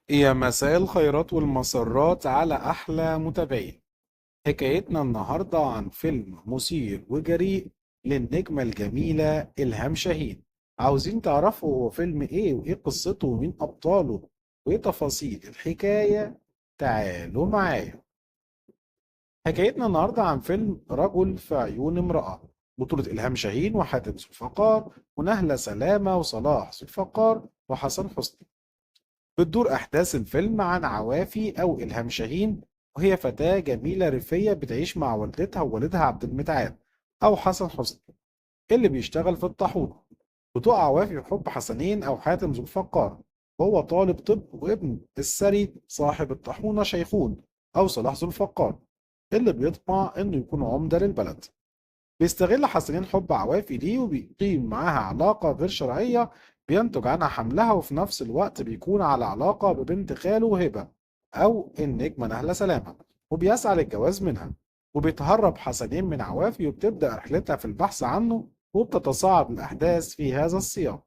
يا مساء الخيرات والمسرات على أحلى متابعين. حكايتنا النهاردة عن فيلم مثير وجريء للنجمة الجميلة إلهام شاهين. عاوزين تعرفوا هو فيلم إيه وإيه قصته ومين أبطاله وإيه تفاصيل الحكاية؟ تعالوا معايا. حكايتنا النهاردة عن فيلم رجل في عيون امرأة، بطولة إلهام شاهين وحاتم ذو الفقار ونهلة سلامة وصلاح ذو الفقار وحسن حسني. بتدور أحداث الفيلم عن عوافي أو إلهام شاهين، وهي فتاة جميلة ريفية بتعيش مع والدتها ووالدها عبد المتعال أو حسن حسني اللي بيشتغل في الطاحونة. بتقع عوافي في حب حسنين أو حاتم ذو الفقار، وهو طالب طب، وابن الثري صاحب الطاحونة شيخون أو صلاح ذو الفقار اللي بيطمع إنه يكون عمدة للبلد. بيستغل حسنين حب عوافي دي وبيقيم معاها علاقة غير شرعية بينتج عنها حملها، وفي نفس الوقت بيكون على علاقة ببنت خاله هبة أو النجمة نهلة سلامة، وبيسعى للجواز منها. وبيتهرب حسنين من عوافي وبتبدأ رحلتها في البحث عنه، وبتتصاعد الأحداث في هذا السياق.